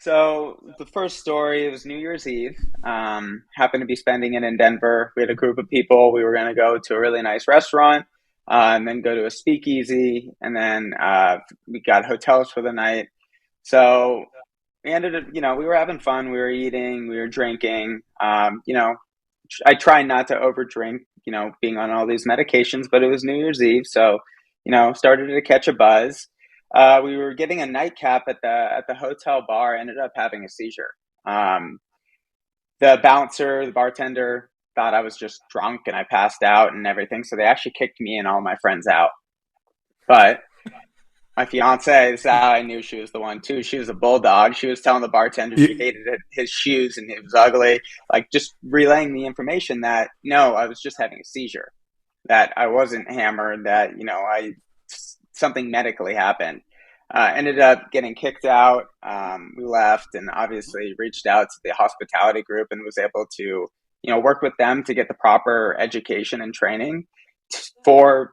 So the first story, it was New Year's Eve. Happened to be spending it in Denver. We had a group of people. We were going to go to a really nice restaurant, and then go to a speakeasy, and then we got hotels for the night. So we ended up, we were having fun. We were eating, we were drinking. I try not to overdrink, being on all these medications, but it was New Year's Eve, so started to catch a buzz. We were getting a nightcap at the hotel bar. Ended up having a seizure. Um, the bouncer, the bartender, thought I was just drunk and I passed out and everything, so they actually kicked me and all my friends out. But my fiance, this is how I knew she was the one too. She was a bulldog. She was telling the bartender she Y- hated his shoes and it was ugly, like just relaying the information that no, I was just having a seizure, that I wasn't hammered, that I something medically happened. Ended up getting kicked out. We left and obviously reached out to the hospitality group and was able to work with them to get the proper education and training for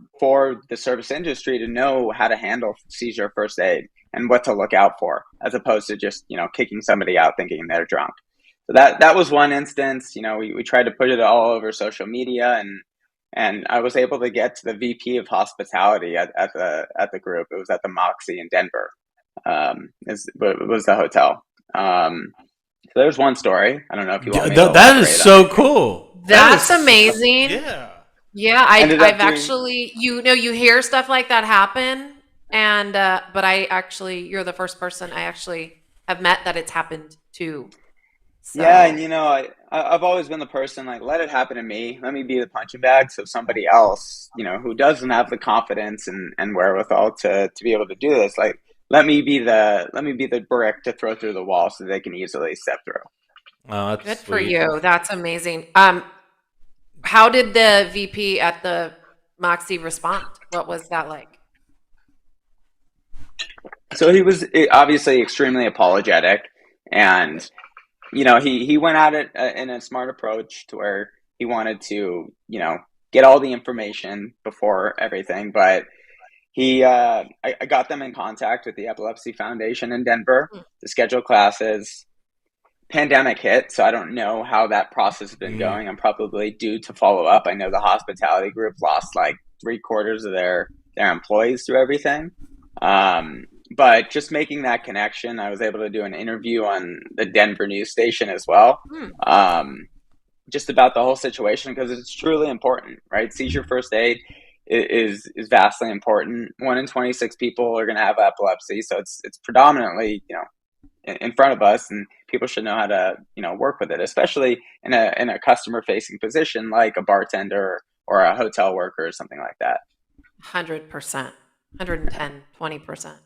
the service industry to know how to handle seizure first aid and what to look out for, as opposed to just kicking somebody out thinking they're drunk. So that was one instance. We tried to put it all over social media, and I was able to get to the VP of hospitality at the group. It was at the Moxie in Denver. Was the hotel. So there's one story. I don't know if you want me to That is elaborate on so anything. cool. That is That's amazing. yeah. Yeah, Ended I've up doing. actually, you hear stuff like that happen, and but I actually, you're the first person I actually have met that it's happened to. Yeah, and So I've always been the person like, let it happen to me. Let me be the punching bag, so somebody else, who doesn't have the confidence and wherewithal to be able to do this, like let me be the brick to throw through the wall so they can easily step through. Oh, that's good for sweet. you. That's amazing. How did the VP at the Moxie respond? What was that like? So he was obviously extremely apologetic, and he went at it in a smart approach to where he wanted to get all the information before everything, but I got them in contact with the Epilepsy Foundation in Denver Hmm. to schedule classes. Pandemic hit, so I don't know how that process has been Mm. going. I'm probably due to follow up. I know the hospitality group lost like three-quarters of their employees through everything. But just making that connection, I was able to do an interview on the Denver news station as well, Hmm. um, just about the whole situation, because it's truly important, right? Seizure first aid is vastly important. 1 in 26 people are going to have epilepsy, so it's predominantly in front of us, and people should know how to work with it, especially in a customer facing position like a bartender or a hotel worker or something like that. 100%, 110, 20%.